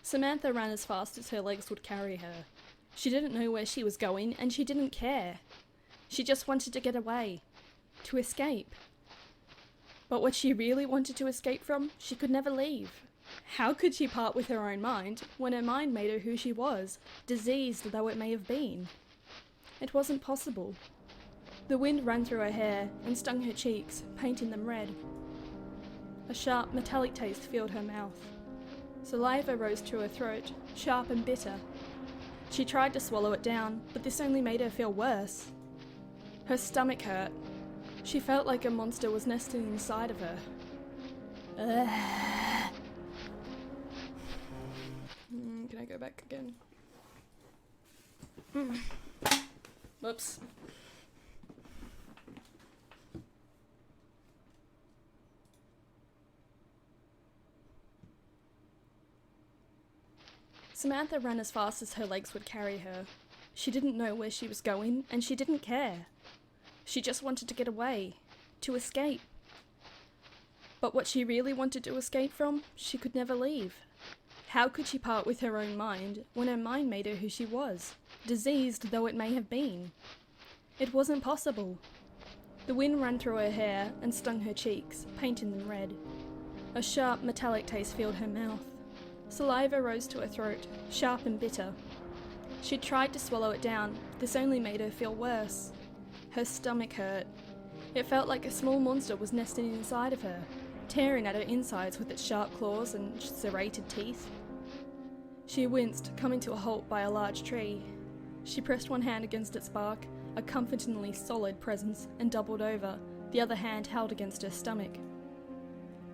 Samantha ran as fast as her legs would carry her. She didn't know where she was going, and she didn't care. She just wanted to get away. To escape. But what she really wanted to escape from, she could never leave. How could she part with her own mind, when her mind made her who she was, diseased though it may have been? It wasn't possible. The wind ran through her hair and stung her cheeks, painting them red. A sharp, metallic taste filled her mouth. Saliva rose to her throat, sharp and bitter. She tried to swallow it down, but this only made her feel worse. Her stomach hurt. She felt like a monster was nesting inside of her. Can I go back again? Whoops. Samantha ran as fast as her legs would carry her. She didn't know where she was going, and she didn't care. She just wanted to get away, to escape. But what she really wanted to escape from, she could never leave. How could she part with her own mind, when her mind made her who she was, diseased though it may have been? It wasn't possible. The wind ran through her hair and stung her cheeks, painting them red. A sharp, metallic taste filled her mouth. Saliva rose to her throat, sharp and bitter. She tried to swallow it down. This only made her feel worse. Her stomach hurt. It felt like a small monster was nesting inside of her, tearing at her insides with its sharp claws and serrated teeth. She winced, coming to a halt by a large tree. She pressed one hand against its bark, a comfortingly solid presence, and doubled over, the other hand held against her stomach.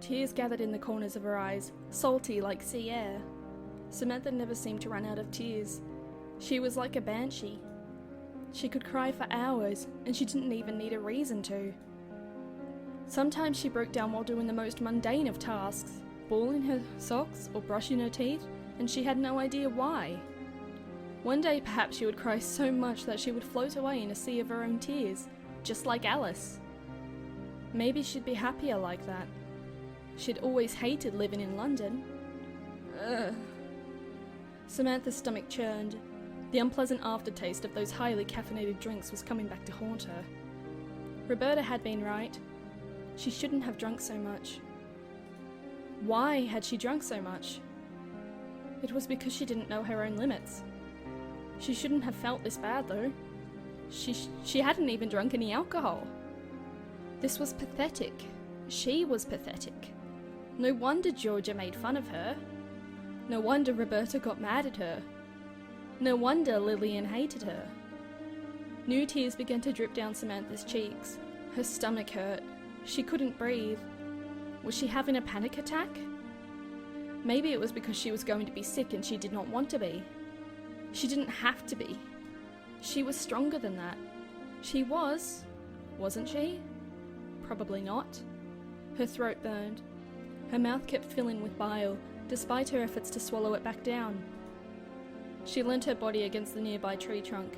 Tears gathered in the corners of her eyes, salty like sea air. Samantha never seemed to run out of tears. She was like a banshee. She could cry for hours, and she didn't even need a reason to. Sometimes she broke down while doing the most mundane of tasks, balling her socks or brushing her teeth, and she had no idea why. One day perhaps she would cry so much that she would float away in a sea of her own tears, just like Alice. Maybe she'd be happier like that. She'd always hated living in London. Ugh. Samantha's stomach churned. The unpleasant aftertaste of those highly caffeinated drinks was coming back to haunt her. Roberta had been right. She shouldn't have drunk so much. Why had she drunk so much? It was because she didn't know her own limits. She shouldn't have felt this bad, though. She hadn't even drunk any alcohol. This was pathetic. She was pathetic. No wonder Georgia made fun of her. No wonder Roberta got mad at her. No wonder Lillian hated her. New tears began to drip down Samantha's cheeks. Her stomach hurt. She couldn't breathe. Was she having a panic attack? Maybe it was because she was going to be sick and she did not want to be. She didn't have to be. She was stronger than that. She was, wasn't she? Probably not. Her throat burned. Her mouth kept filling with bile, despite her efforts to swallow it back down. She leant her body against the nearby tree trunk,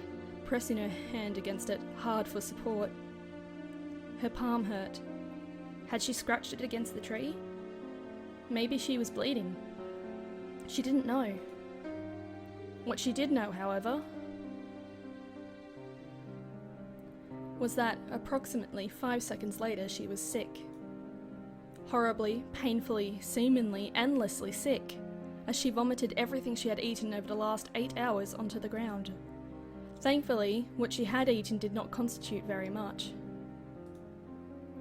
pressing her hand against it, hard for support. Her palm hurt. Had she scratched it against the tree? Maybe she was bleeding. She didn't know. What she did know, however, was that approximately 5 seconds later she was sick. Horribly, painfully, seemingly, endlessly sick, as she vomited everything she had eaten over the last 8 hours onto the ground. Thankfully, what she had eaten did not constitute very much.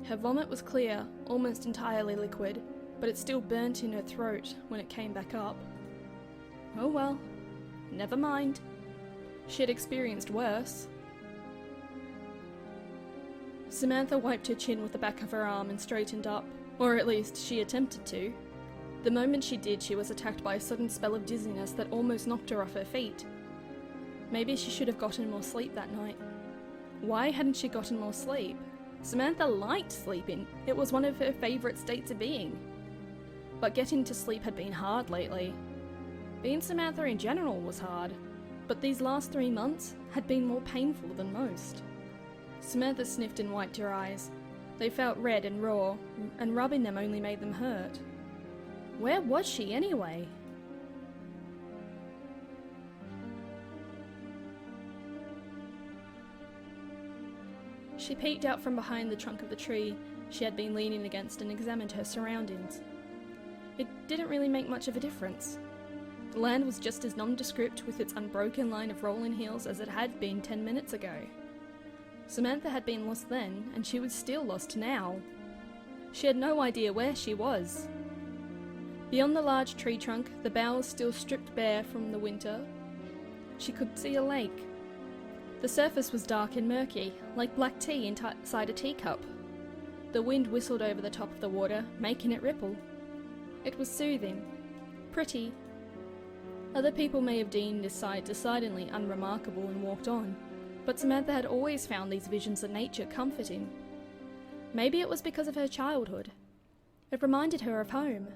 Her vomit was clear, almost entirely liquid, but it still burnt in her throat when it came back up. Oh well, never mind. She had experienced worse. Samantha wiped her chin with the back of her arm and straightened up, or at least she attempted to. The moment she did, she was attacked by a sudden spell of dizziness that almost knocked her off her feet. Maybe she should have gotten more sleep that night. Why hadn't she gotten more sleep? Samantha liked sleeping. It was one of her favourite states of being. But getting to sleep had been hard lately. Being Samantha in general was hard, but these last 3 months had been more painful than most. Samantha sniffed and wiped her eyes. They felt red and raw, and rubbing them only made them hurt. Where was she anyway? She peeked out from behind the trunk of the tree she had been leaning against and examined her surroundings. It didn't really make much of a difference. The land was just as nondescript with its unbroken line of rolling hills as it had been 10 minutes ago. Samantha had been lost then, and she was still lost now. She had no idea where she was. Beyond the large tree trunk, the boughs still stripped bare from the winter, she could see a lake. The surface was dark and murky, like black tea inside a teacup. The wind whistled over the top of the water, making it ripple. It was soothing, pretty. Other people may have deemed this sight decidedly unremarkable and walked on, but Samantha had always found these visions of nature comforting. Maybe it was because of her childhood. It reminded her of home.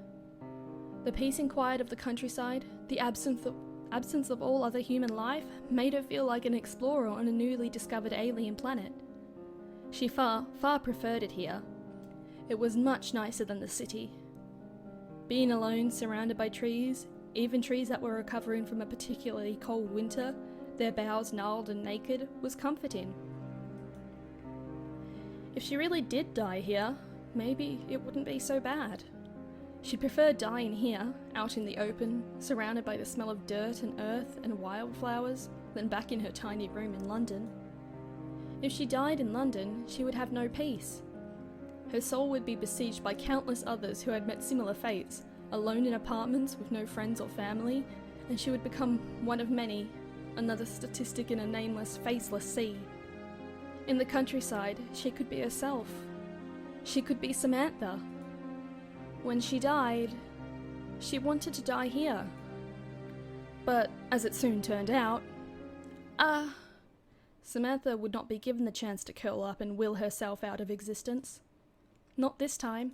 The peace and quiet of the countryside, the absence of all other human life, made her feel like an explorer on a newly discovered alien planet. She far preferred it here. It was much nicer than the city. Being alone, surrounded by trees, even trees that were recovering from a particularly cold winter, their boughs gnarled and naked, was comforting. If she really did die here, maybe it wouldn't be so bad. She'd prefer dying here, out in the open, surrounded by the smell of dirt and earth and wildflowers, than back in her tiny room in London. If she died in London, she would have no peace. Her soul would be besieged by countless others who had met similar fates, alone in apartments with no friends or family, and she would become one of many, another statistic in a nameless, faceless sea. In the countryside, she could be herself. She could be Samantha. When she died, she wanted to die here. But, as it soon turned out, Samantha would not be given the chance to curl up and will herself out of existence. Not this time.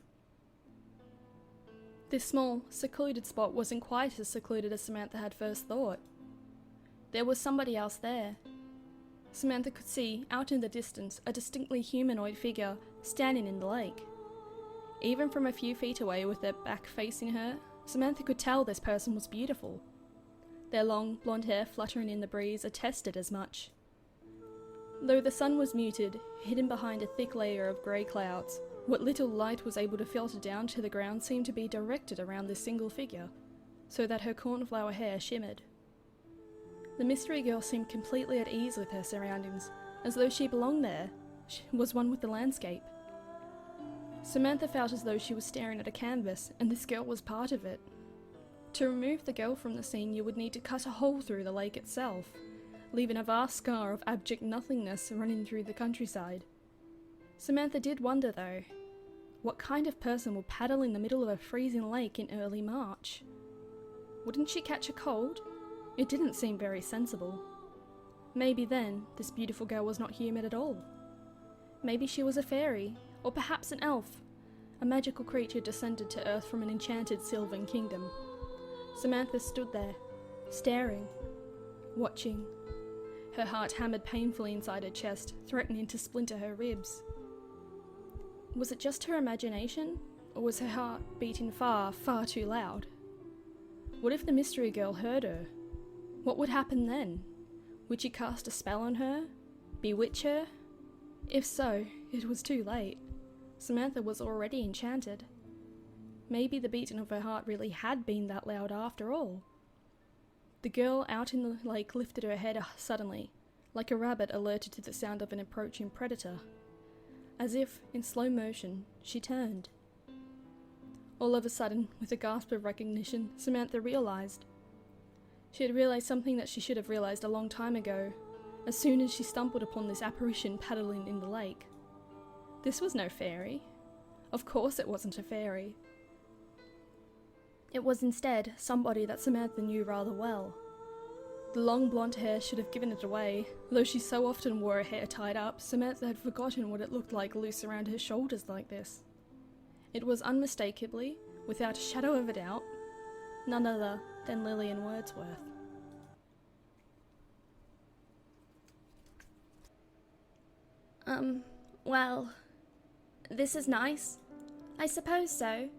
This small, secluded spot wasn't quite as secluded as Samantha had first thought. There was somebody else there. Samantha could see, out in the distance, a distinctly humanoid figure standing in the lake. Even from a few feet away with their back facing her, Samantha could tell this person was beautiful. Their long, blonde hair fluttering in the breeze attested as much. Though the sun was muted, hidden behind a thick layer of grey clouds, what little light was able to filter down to the ground seemed to be directed around this single figure, so that her cornflower hair shimmered. The mystery girl seemed completely at ease with her surroundings, as though she belonged there. She was one with the landscape. Samantha felt as though she was staring at a canvas, and this girl was part of it. To remove the girl from the scene, you would need to cut a hole through the lake itself, leaving a vast scar of abject nothingness running through the countryside. Samantha did wonder, though, what kind of person would paddle in the middle of a freezing lake in early March? Wouldn't she catch a cold? It didn't seem very sensible. Maybe then, this beautiful girl was not human at all. Maybe she was a fairy, or perhaps an elf, a magical creature descended to Earth from an enchanted sylvan kingdom. Samantha stood there, staring, watching. Her heart hammered painfully inside her chest, threatening to splinter her ribs. Was it just her imagination, or was her heart beating far, far too loud? What if the mystery girl heard her? What would happen then? Would she cast a spell on her? Bewitch her? If so, it was too late. Samantha was already enchanted. Maybe the beating of her heart really had been that loud after all. The girl out in the lake lifted her head suddenly, like a rabbit alerted to the sound of an approaching predator. As if, in slow motion, she turned. All of a sudden, with a gasp of recognition, Samantha realized. She had realized something that she should have realized a long time ago, as soon as she stumbled upon this apparition paddling in the lake. This was no fairy. Of course it wasn't a fairy. It was instead somebody that Samantha knew rather well. The long blonde hair should have given it away. Though she so often wore her hair tied up, Samantha had forgotten what it looked like loose around her shoulders like this. It was unmistakably, without a shadow of a doubt, none other than Lillian Wordsworth. Well, this is nice. I suppose so.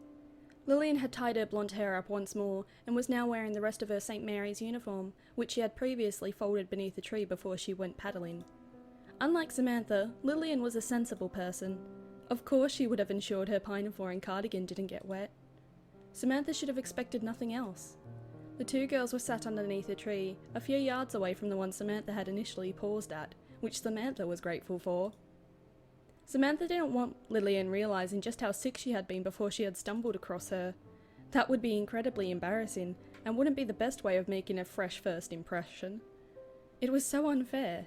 Lillian had tied her blonde hair up once more, and was now wearing the rest of her St. Mary's uniform, which she had previously folded beneath a tree before she went paddling. Unlike Samantha, Lillian was a sensible person. Of course she would have ensured her pinafore and cardigan didn't get wet. Samantha should have expected nothing else. The two girls were sat underneath a tree, a few yards away from the one Samantha had initially paused at, which Samantha was grateful for. Samantha didn't want Lillian realising just how sick she had been before she had stumbled across her. That would be incredibly embarrassing, and wouldn't be the best way of making a fresh first impression. It was so unfair.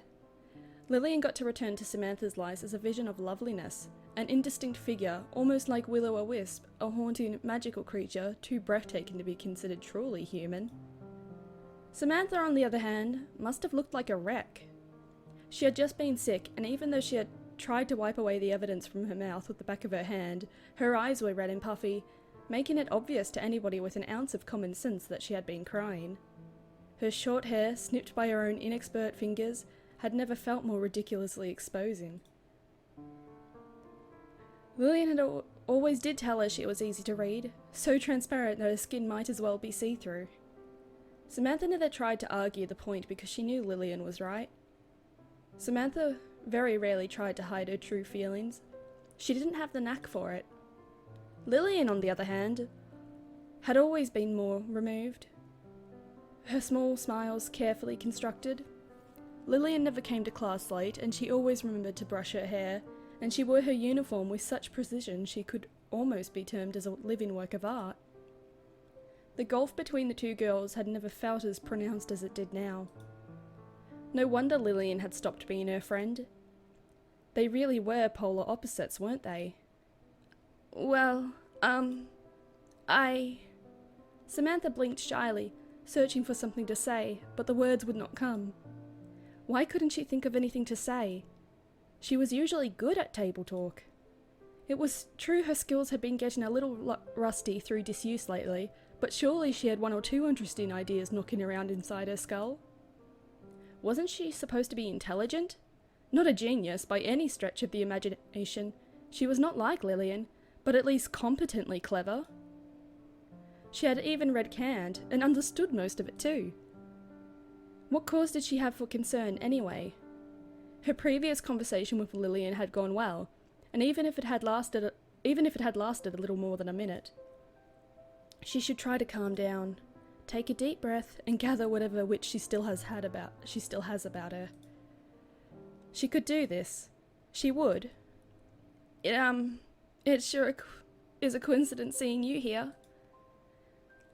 Lillian got to return to Samantha's life as a vision of loveliness, an indistinct figure, almost like Will-o'-the-Wisp, a haunting, magical creature, too breathtaking to be considered truly human. Samantha, on the other hand, must have looked like a wreck. She had just been sick, and even though she had tried to wipe away the evidence from her mouth with the back of her hand, her eyes were red and puffy, making it obvious to anybody with an ounce of common sense that she had been crying. Her short hair, snipped by her own inexpert fingers, had never felt more ridiculously exposing. Lillian had always did tell her she was easy to read, so transparent that her skin might as well be see-through. Samantha never tried to argue the point because she knew Lillian was right. Samantha very rarely tried to hide her true feelings. She didn't have the knack for it. Lillian, on the other hand, had always been more removed. Her small smiles carefully constructed. Lillian never came to class late, and she always remembered to brush her hair, and she wore her uniform with such precision she could almost be termed as a living work of art. The gulf between the two girls had never felt as pronounced as it did now. No wonder Lillian had stopped being her friend. They really were polar opposites, weren't they? Well, Samantha blinked shyly, searching for something to say, but the words would not come. Why couldn't she think of anything to say? She was usually good at table talk. It was true her skills had been getting a little rusty through disuse lately, but surely she had one or two interesting ideas knocking around inside her skull. Wasn't she supposed to be intelligent? Not a genius by any stretch of the imagination. She was not like Lillian, but at least competently clever. She had even read Kant, and understood most of it too. What cause did she have for concern anyway? Her previous conversation with Lillian had gone well, and even if it had lasted a little more than a minute, she should try to calm down, take a deep breath, and gather whatever wit she still has about her. She could do this. She would. It sure is a coincidence seeing you here.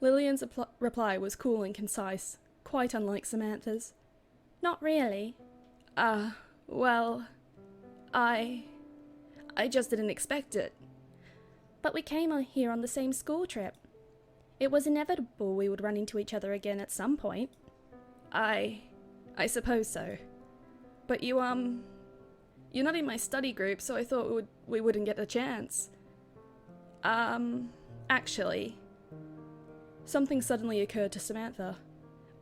Lillian's reply was cool and concise, quite unlike Samantha's. Not really. Well, I just didn't expect it. But we came here on the same school trip. It was inevitable we would run into each other again at some point. I suppose so. But you're not in my study group, so I thought we wouldn't get a chance. Actually, something suddenly occurred to Samantha.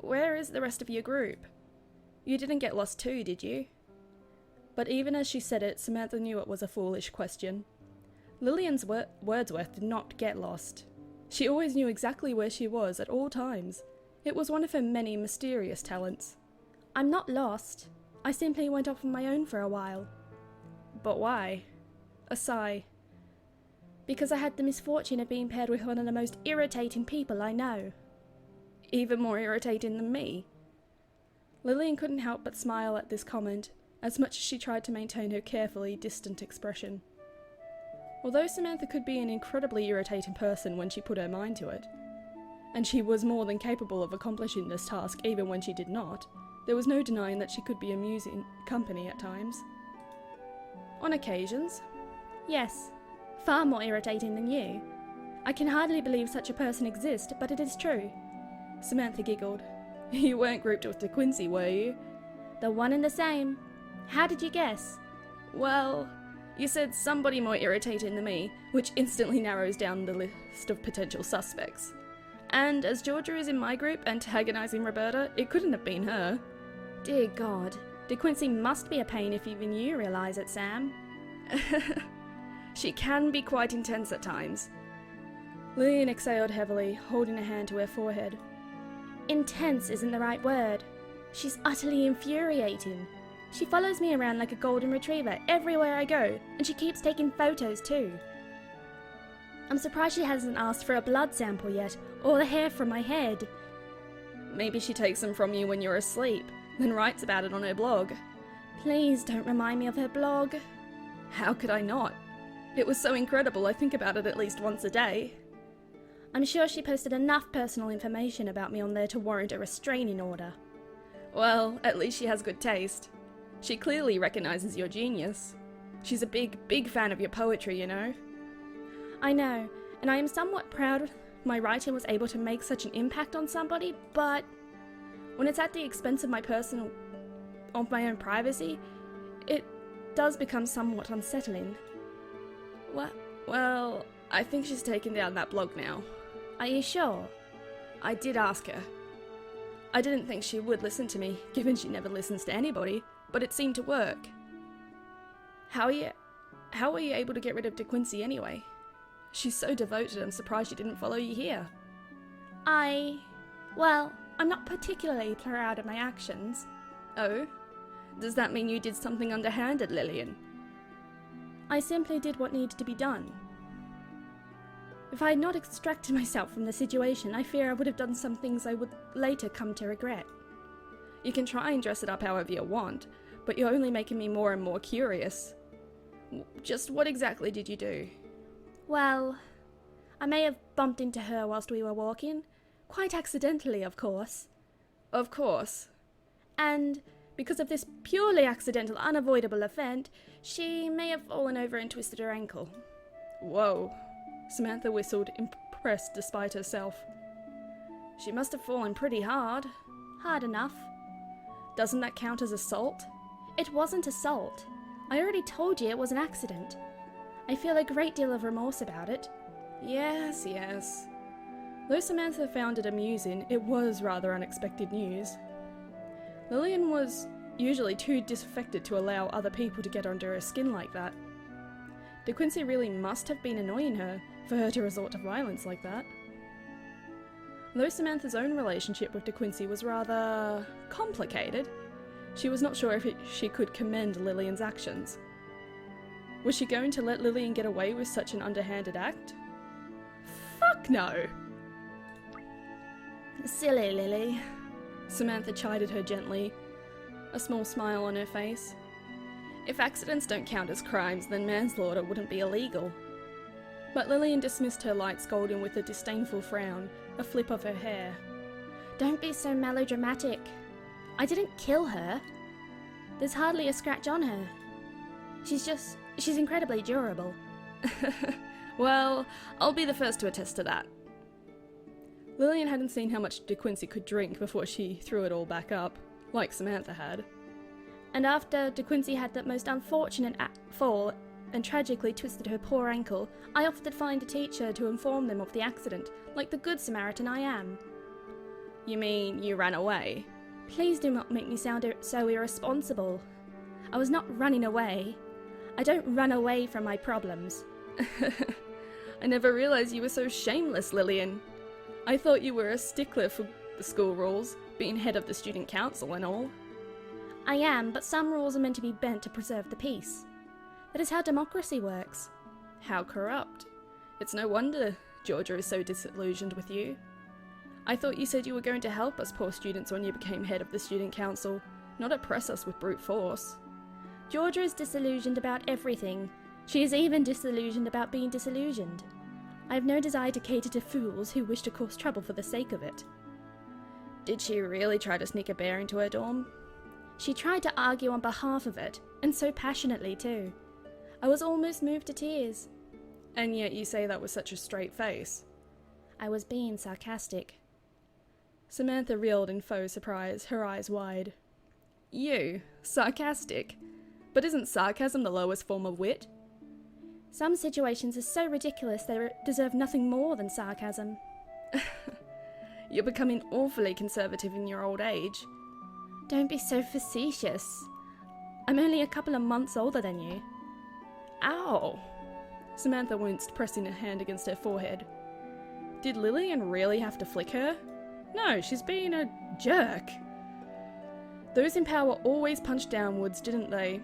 Where is the rest of your group? You didn't get lost too, did you? But even as she said it, Samantha knew it was a foolish question. Lillian's Wordsworth did not get lost. She always knew exactly where she was at all times. It was one of her many mysterious talents. I'm not lost. I simply went off on my own for a while. But why? A sigh. Because I had the misfortune of being paired with one of the most irritating people I know. Even more irritating than me. Lillian couldn't help but smile at this comment, as much as she tried to maintain her carefully distant expression. Although Samantha could be an incredibly irritating person when she put her mind to it, and she was more than capable of accomplishing this task even when she did not, there was no denying that she could be amusing company at times. On occasions. Yes, far more irritating than you. I can hardly believe such a person exists, but it is true. Samantha giggled. You weren't grouped with De Quincey, were you? The one and the same. How did you guess? Well, you said somebody more irritating than me, which instantly narrows down the list of potential suspects. And as Georgia is in my group antagonizing Roberta, it couldn't have been her. Dear God, De Quincey must be a pain if even you realize it, Sam. She can be quite intense at times. Lillian exhaled heavily, holding a hand to her forehead. Intense isn't the right word. She's utterly infuriating. She follows me around like a golden retriever everywhere I go, and she keeps taking photos too. I'm surprised she hasn't asked for a blood sample yet, or the hair from my head. Maybe she takes them from you when you're asleep, then writes about it on her blog. Please don't remind me of her blog. How could I not? It was so incredible, I think about it at least once a day. I'm sure she posted enough personal information about me on there to warrant a restraining order. Well, at least she has good taste. She clearly recognizes your genius. She's a big fan of your poetry, you know. I know, and I am somewhat proud my writing was able to make such an impact on somebody, but when it's at the expense of my own privacy, it does become somewhat unsettling. Well, I think she's taken down that blog now. Are you sure? I did ask her. I didn't think she would listen to me, given she never listens to anybody, but it seemed to work. How were you able to get rid of De Quincy anyway? She's so devoted, I'm surprised she didn't follow you here. Well, I'm not particularly proud of my actions. Oh? Does that mean you did something underhanded, Lillian? I simply did what needed to be done. If I had not extracted myself from the situation, I fear I would have done some things I would later come to regret. You can try and dress it up however you want, but you're only making me more and more curious. Just what exactly did you do? Well, I may have bumped into her whilst we were walking. Quite accidentally, of course. Of course. And because of this purely accidental, unavoidable event, she may have fallen over and twisted her ankle. Whoa. Samantha whistled, impressed despite herself. She must have fallen pretty hard. Hard enough. Doesn't that count as assault? It wasn't assault. I already told you it was an accident. I feel a great deal of remorse about it. Yes. Though Samantha found it amusing, it was rather unexpected news. Lillian was usually too disaffected to allow other people to get under her skin like that. De Quincy really must have been annoying her for her to resort to violence like that. Though Samantha's own relationship with De Quincy was rather complicated, she was not sure if she could commend Lillian's actions. Was she going to let Lillian get away with such an underhanded act? Fuck no! Silly Lily. Samantha chided her gently, a small smile on her face. If accidents don't count as crimes, then manslaughter wouldn't be illegal. But Lillian dismissed her light scolding with a disdainful frown, a flip of her hair. Don't be so melodramatic. I didn't kill her. There's hardly a scratch on her. She's incredibly durable. Well, I'll be the first to attest to that. Lillian hadn't seen how much De Quincy could drink before she threw it all back up, like Samantha had. And after De Quincy had that most unfortunate fall and tragically twisted her poor ankle, I offered to find a teacher to inform them of the accident, like the good Samaritan I am. You mean you ran away? Please do not make me sound so irresponsible. I was not running away. I don't run away from my problems. I never realized you were so shameless, Lillian. I thought you were a stickler for the school rules, being head of the student council and all. I am, but some rules are meant to be bent to preserve the peace. That is how democracy works. How corrupt. It's no wonder Georgia is so disillusioned with you. I thought you said you were going to help us poor students when you became head of the student council, not oppress us with brute force. Georgia is disillusioned about everything. She is even disillusioned about being disillusioned. I have no desire to cater to fools who wish to cause trouble for the sake of it. Did she really try to sneak a bear into her dorm? She tried to argue on behalf of it, and so passionately too. I was almost moved to tears. And yet you say that with such a straight face. I was being sarcastic. Samantha reeled in faux surprise, her eyes wide. You? Sarcastic? But isn't sarcasm the lowest form of wit? Some situations are so ridiculous they deserve nothing more than sarcasm. You're becoming awfully conservative in your old age. Don't be so facetious. I'm only a couple of months older than you. Ow! Samantha winced, pressing a hand against her forehead. Did Lillian really have to flick her? No, she's being a jerk. Those in power always punched downwards, didn't they?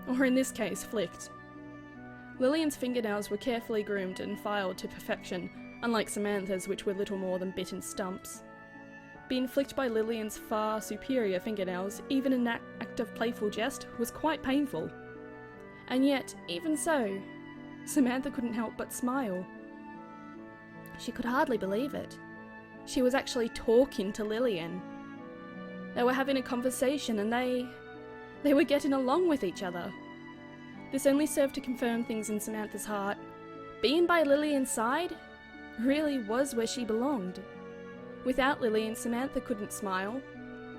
Or in this case, flicked. Lillian's fingernails were carefully groomed and filed to perfection, unlike Samantha's, which were little more than bitten stumps. Being flicked by Lillian's far superior fingernails, even in that act of playful jest, was quite painful. And yet, even so, Samantha couldn't help but smile. She could hardly believe it. She was actually talking to Lillian. They were having a conversation and they were getting along with each other. This only served to confirm things in Samantha's heart. Being by Lillian's side really was where she belonged. Without Lillian, Samantha couldn't smile,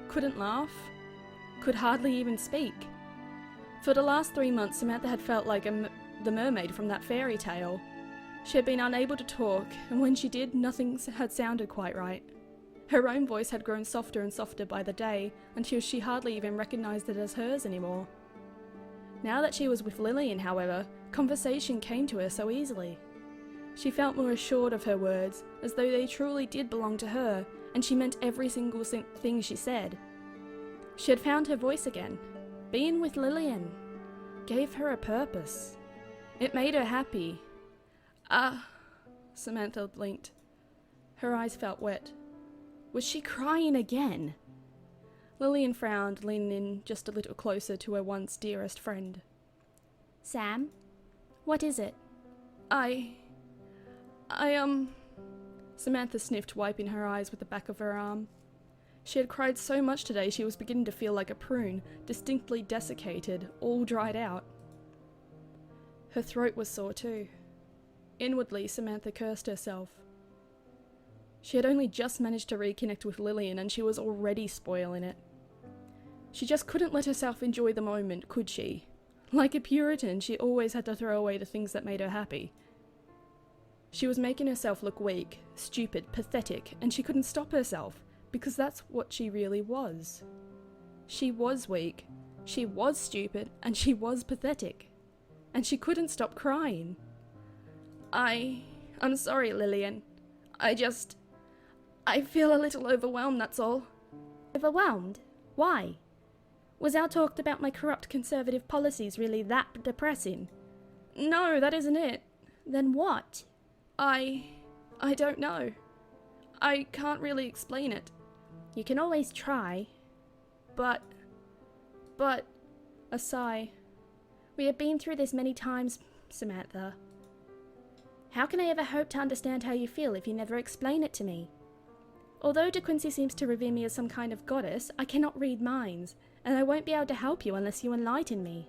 couldn't laugh, could hardly even speak. For the last 3 months, Samantha had felt like the mermaid from that fairy tale. She had been unable to talk, and when she did, nothing had sounded quite right. Her own voice had grown softer and softer by the day, until she hardly even recognised it as hers anymore. Now that she was with Lillian, however, conversation came to her so easily. She felt more assured of her words, as though they truly did belong to her, and she meant every single thing she said. She had found her voice again. Being with Lillian gave her a purpose. It made her happy. Samantha blinked. Her eyes felt wet. Was she crying again? Lillian frowned, leaning in just a little closer to her once dearest friend. Sam? What is it? Samantha sniffed, wiping her eyes with the back of her arm. She had cried so much today she was beginning to feel like a prune, distinctly desiccated, all dried out. Her throat was sore too. Inwardly, Samantha cursed herself. She had only just managed to reconnect with Lillian and she was already spoiling it. She just couldn't let herself enjoy the moment, could she? Like a Puritan, she always had to throw away the things that made her happy. She was making herself look weak, stupid, pathetic, and she couldn't stop herself, because that's what she really was. She was weak, she was stupid, and she was pathetic. And she couldn't stop crying. I'm sorry, Lillian. I feel a little overwhelmed, that's all. Overwhelmed? Why? Was our talk about my corrupt conservative policies really that depressing? No, that isn't it. Then what? I don't know. I can't really explain it. You can always try. But, a sigh. We have been through this many times, Samantha. How can I ever hope to understand how you feel if you never explain it to me? Although De Quincey seems to revere me as some kind of goddess, I cannot read minds, and I won't be able to help you unless you enlighten me.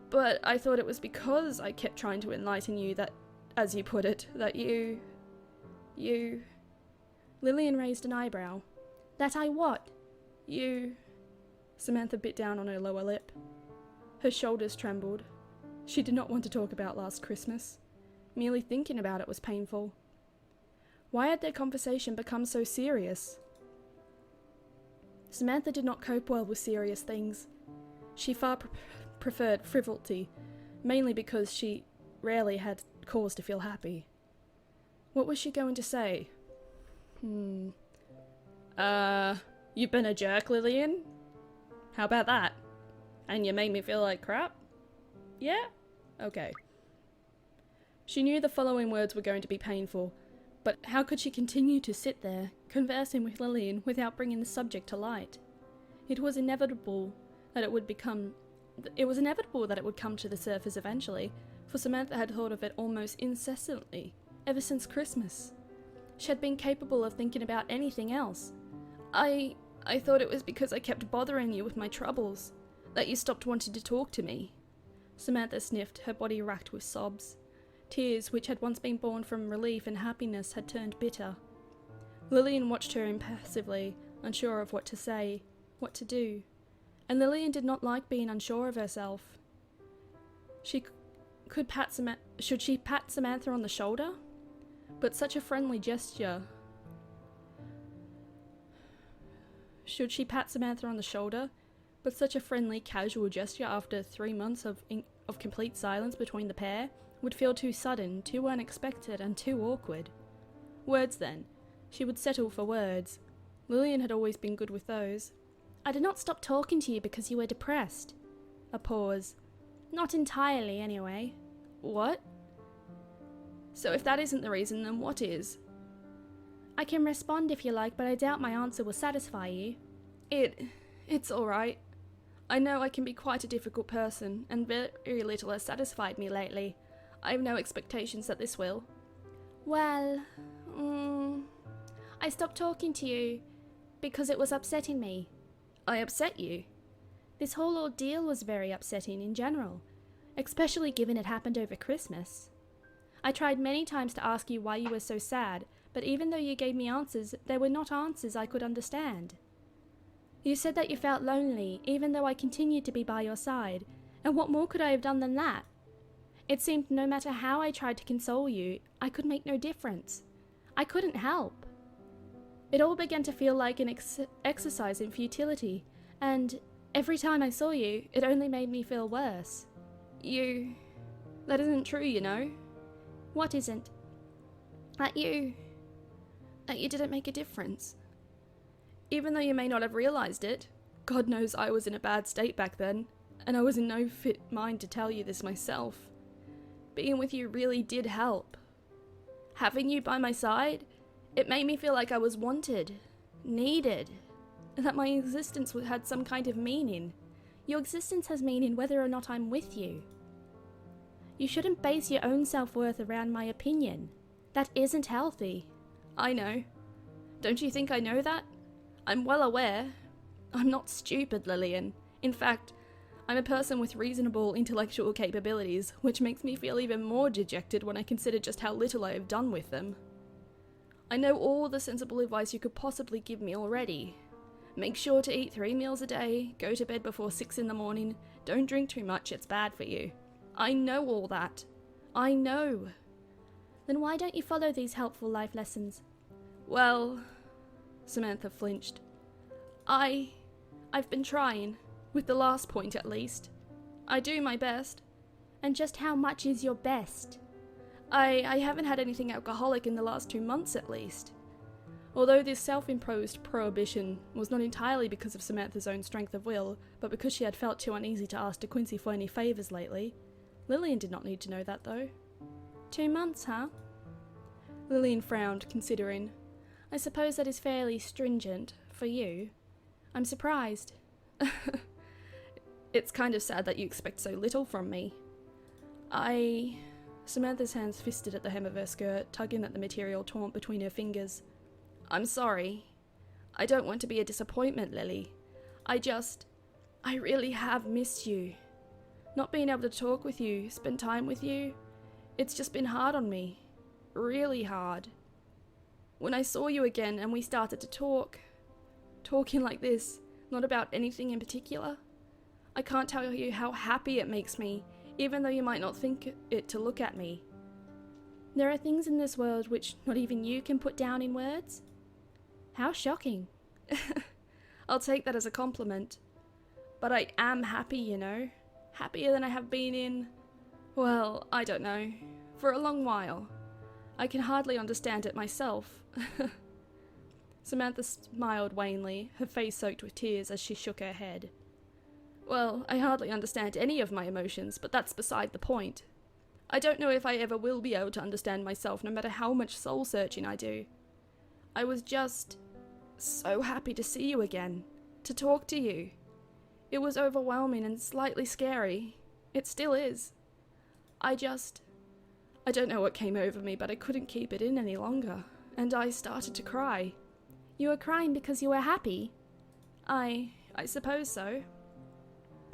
But I thought it was because I kept trying to enlighten you that, as you put it, that you... Lillian raised an eyebrow. That I what? You... Samantha bit down on her lower lip. Her shoulders trembled. She did not want to talk about last Christmas. Merely thinking about it was painful. Why had their conversation become so serious? Samantha did not cope well with serious things. She far preferred frivolity, mainly because she rarely had cause to feel happy. What was she going to say? You've been a jerk, Lillian? How about that? And you made me feel like crap? Yeah? Okay. She knew the following words were going to be painful, but how could she continue to sit there, conversing with Lillian without bringing the subject to light? It was inevitable that it would come to the surface eventually, for Samantha had thought of it almost incessantly, ever since Christmas. She had been capable of thinking about anything else. I thought it was because I kept bothering you with my troubles, that you stopped wanting to talk to me. Samantha sniffed, her body racked with sobs. Tears, which had once been born from relief and happiness, had turned bitter. Lillian watched her impassively, unsure of what to say, what to do. And Lillian did not like being unsure of herself. Should she pat Samantha on the shoulder? But such a friendly gesture. Should she pat Samantha on the shoulder? But such a friendly, casual gesture after 3 months of complete silence between the pair would feel too sudden, too unexpected, and too awkward. Words, then. She would settle for words. Lillian had always been good with those. I did not stop talking to you because you were depressed. A pause. Not entirely, anyway. What? So if that isn't the reason, then what is? I can respond if you like, but I doubt my answer will satisfy you. It's alright. I know I can be quite a difficult person, and very little has satisfied me lately. I have no expectations that this will. Well, I stopped talking to you because it was upsetting me. I upset you? This whole ordeal was very upsetting in general, especially given it happened over Christmas. I tried many times to ask you why you were so sad, but even though you gave me answers, they were not answers I could understand. You said that you felt lonely, even though I continued to be by your side, and what more could I have done than that? It seemed no matter how I tried to console you, I could make no difference. I couldn't help. It all began to feel like an exercise in futility, and every time I saw you, it only made me feel worse. That isn't true, you know. What isn't? That you didn't make a difference. Even though you may not have realised it, God knows I was in a bad state back then, and I was in no fit mind to tell you this myself. Being with you really did help. Having you by my side, it made me feel like I was wanted, needed, and that my existence had some kind of meaning. Your existence has meaning whether or not I'm with you. You shouldn't base your own self-worth around my opinion. That isn't healthy. I know. Don't you think I know that? I'm well aware. I'm not stupid, Lillian. In fact, I'm a person with reasonable intellectual capabilities, which makes me feel even more dejected when I consider just how little I have done with them. I know all the sensible advice you could possibly give me already. Make sure to eat 3 meals a day, go to bed before 6 in the morning, don't drink too much, it's bad for you. I know all that. I know. Then why don't you follow these helpful life lessons? Well, Samantha flinched. I've been trying, with the last point at least. I do my best. And just how much is your best? I haven't had anything alcoholic in the last 2 months at least. Although this self-imposed prohibition was not entirely because of Samantha's own strength of will, but because she had felt too uneasy to ask De Quincey for any favours lately. Lillian did not need to know that, though. 2 months, huh? Lillian frowned, considering. I suppose that is fairly stringent for you. I'm surprised. It's kind of sad that you expect so little from me. Samantha's hands fisted at the hem of her skirt, tugging at the material torn between her fingers. I'm sorry. I don't want to be a disappointment, Lily. I really have missed you. Not being able to talk with you, spend time with you, it's just been hard on me. Really hard. When I saw you again and we started to talking like this, not about anything in particular, I can't tell you how happy it makes me, even though you might not think it to look at me. There are things in this world which not even you can put down in words? How shocking. I'll take that as a compliment. But I am happy, you know. Happier than I have been in, well, I don't know, for a long while. I can hardly understand it myself. Samantha smiled wanly, her face soaked with tears as she shook her head. Well, I hardly understand any of my emotions, but that's beside the point. I don't know if I ever will be able to understand myself, no matter how much soul-searching I do. I was just so happy to see you again, to talk to you. It was overwhelming and slightly scary. It still is. I don't know what came over me, but I couldn't keep it in any longer, and I started to cry. You were crying because you were happy? I suppose so.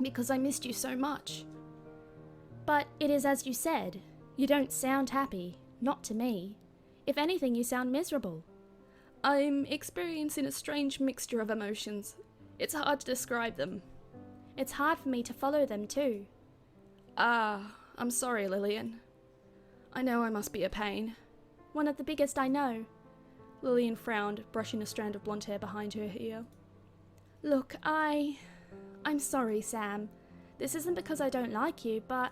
Because I missed you so much. But it is as you said. You don't sound happy. Not to me. If anything, you sound miserable. I'm experiencing a strange mixture of emotions. It's hard to describe them. It's hard for me to follow them too. I'm sorry, Lillian. I know I must be a pain. One of the biggest I know. Lillian frowned, brushing a strand of blonde hair behind her ear. Look, I'm sorry, Sam. This isn't because I don't like you, but...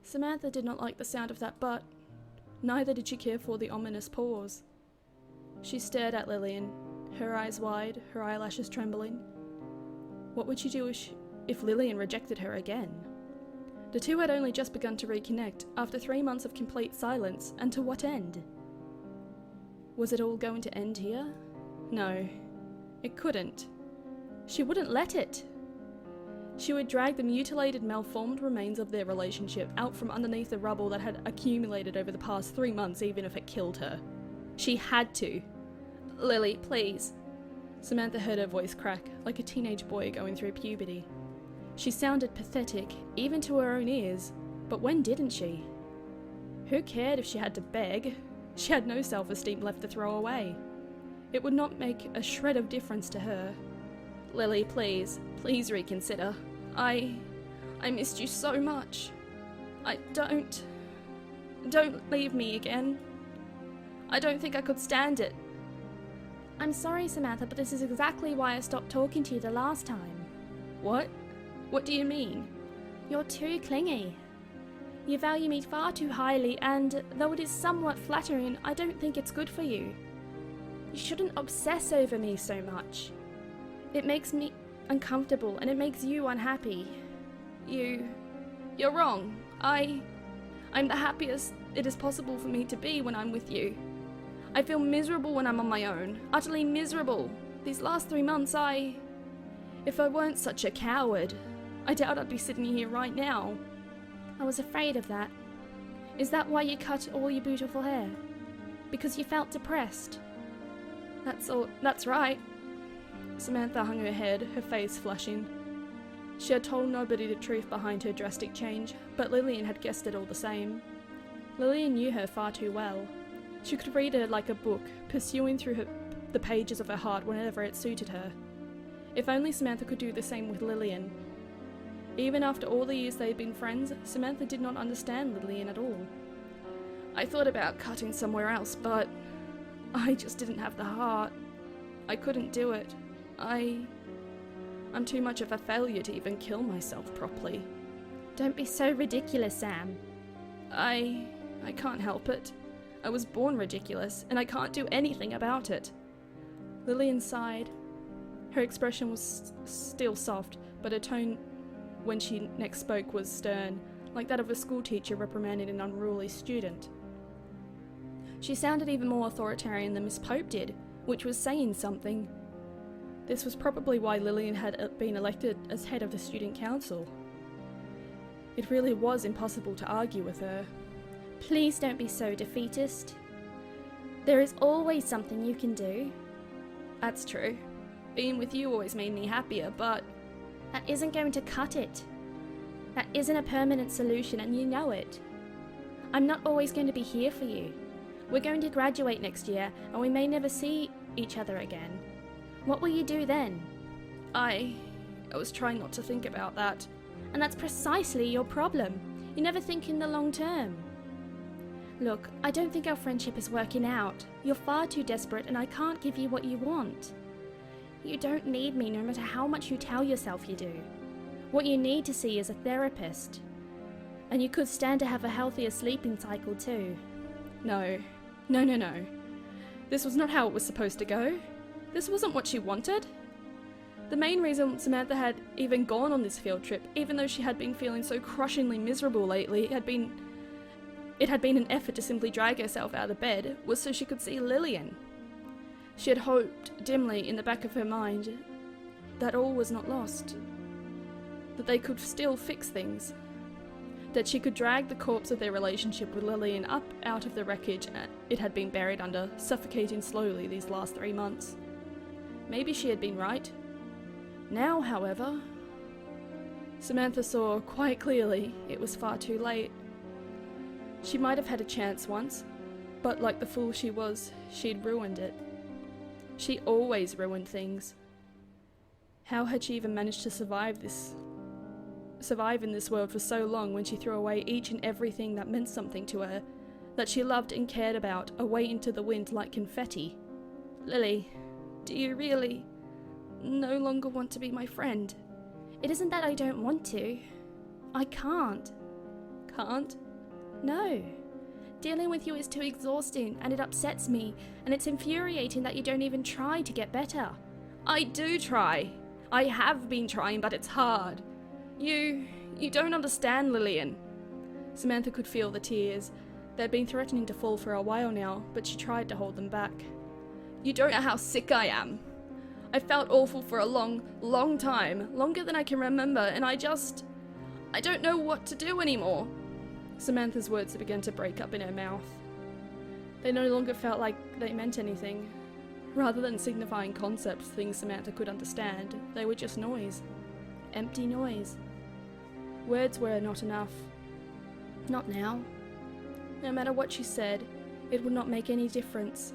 Samantha did not like the sound of that but. Neither did she care for the ominous pause. She stared at Lillian, her eyes wide, her eyelashes trembling. What would she do if Lillian rejected her again? The two had only just begun to reconnect after 3 months of complete silence, and to what end? Was it all going to end here? No, it couldn't. She wouldn't let it. She would drag the mutilated, malformed remains of their relationship out from underneath the rubble that had accumulated over the past 3 months, even if it killed her. She had to. Lily, please. Samantha heard her voice crack, like a teenage boy going through puberty. She sounded pathetic, even to her own ears, but when didn't she? Who cared if she had to beg? She had no self-esteem left to throw away. It would not make a shred of difference to her. Lily, please reconsider. I missed you so much. Don't leave me again. I don't think I could stand it. I'm sorry, Samantha, but this is exactly why I stopped talking to you the last time. What? What do you mean? You're too clingy. You value me far too highly, and though it is somewhat flattering, I don't think it's good for you. You shouldn't obsess over me so much. It makes me uncomfortable, and it makes you unhappy. You're wrong. I'm the happiest it is possible for me to be when I'm with you. I feel miserable when I'm on my own. Utterly miserable. These last 3 months, if I weren't such a coward, I doubt I'd be sitting here right now. I was afraid of that. Is that why you cut all your beautiful hair? Because you felt depressed? That's right. Samantha hung her head, her face flushing. She had told nobody the truth behind her drastic change, but Lillian had guessed it all the same. Lillian knew her far too well. She could read her like a book, pursuing through the pages of her heart whenever it suited her. If only Samantha could do the same with Lillian. Even after all the years they had been friends, Samantha did not understand Lillian at all. I thought about cutting somewhere else, but I just didn't have the heart. I couldn't do it. I'm too much of a failure to even kill myself properly. Don't be so ridiculous, Sam. I can't help it. I was born ridiculous, and I can't do anything about it. Lillian sighed. Her expression was still soft, but her tone when she next spoke was stern, like that of a schoolteacher reprimanding an unruly student. She sounded even more authoritarian than Miss Pope did, which was saying something. This was probably why Lillian had been elected as head of the student council. It really was impossible to argue with her. Please don't be so defeatist. There is always something you can do. That's true. Being with you always made me happier, but that isn't going to cut it. That isn't a permanent solution, and you know it. I'm not always going to be here for you. We're going to graduate next year, and we may never see each other again. What will you do then? I was trying not to think about that. And that's precisely your problem. You never think in the long term. Look, I don't think our friendship is working out. You're far too desperate, and I can't give you what you want. You don't need me no matter how much you tell yourself you do. What you need to see is a therapist. And you could stand to have a healthier sleeping cycle too. No. This was not how it was supposed to go. This wasn't what she wanted. The main reason Samantha had even gone on this field trip, even though she had been feeling so crushingly miserable lately, it had been an effort to simply drag herself out of bed, was so she could see Lillian. She had hoped, dimly in the back of her mind, that all was not lost. That they could still fix things. That she could drag the corpse of their relationship with Lillian up out of the wreckage it had been buried under, suffocating slowly these last 3 months. Maybe she had been right. Now, however, Samantha saw quite clearly it was far too late. She might have had a chance once, but like the fool she was, she'd ruined it. She always ruined things. How had she even managed to survive in this world for so long when she threw away each and everything that meant something to her, that she loved and cared about, away into the wind like confetti? Lily, do you really no longer want to be my friend? It isn't that I don't want to. I can't. Can't? No. Dealing with you is too exhausting, and it upsets me, and it's infuriating that you don't even try to get better. I do try. I have been trying, but it's hard. You don't understand, Lillian. Samantha could feel the tears. They'd been threatening to fall for a while now, but she tried to hold them back. You don't know how sick I am. I felt awful for a long, long time, longer than I can remember, and I don't know what to do anymore. Samantha's words began to break up in her mouth. They no longer felt like they meant anything. Rather than signifying concepts, things Samantha could understand, they were just noise. Empty noise. Words were not enough. Not now. No matter what she said, it would not make any difference.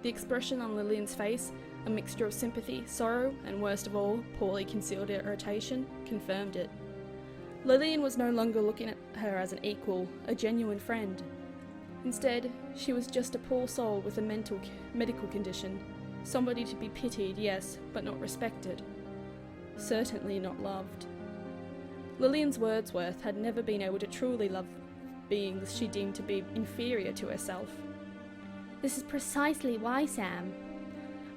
The expression on Lillian's face, a mixture of sympathy, sorrow, and worst of all, poorly concealed irritation, confirmed it. Lillian was no longer looking at her as an equal, a genuine friend. Instead, she was just a poor soul with a medical condition. Somebody to be pitied, yes, but not respected. Certainly not loved. Lillian's Wordsworth had never been able to truly love beings she deemed to be inferior to herself. This is precisely why, Sam.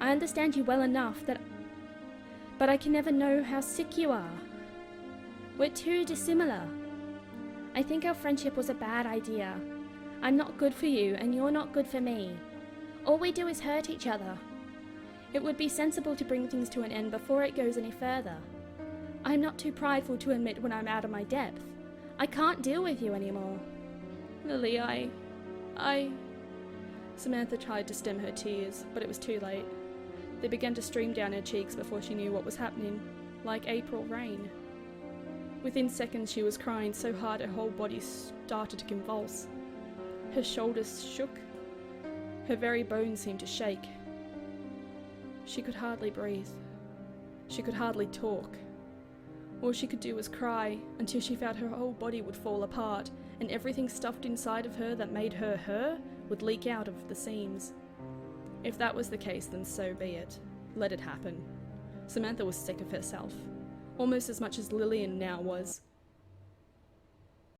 I understand you well enough but I can never know how sick you are. We're too dissimilar. I think our friendship was a bad idea. I'm not good for you, and you're not good for me. All we do is hurt each other. It would be sensible to bring things to an end before it goes any further. I'm not too prideful to admit when I'm out of my depth. I can't deal with you anymore. Lily, Samantha tried to stem her tears, but it was too late. They began to stream down her cheeks before she knew what was happening, like April rain. Within seconds she was crying so hard her whole body started to convulse. Her shoulders shook. Her very bones seemed to shake. She could hardly breathe. She could hardly talk. All she could do was cry until she felt her whole body would fall apart and everything stuffed inside of her that made her her would leak out of the seams. If that was the case, then so be it. Let it happen. Samantha was sick of herself, almost as much as Lillian now was.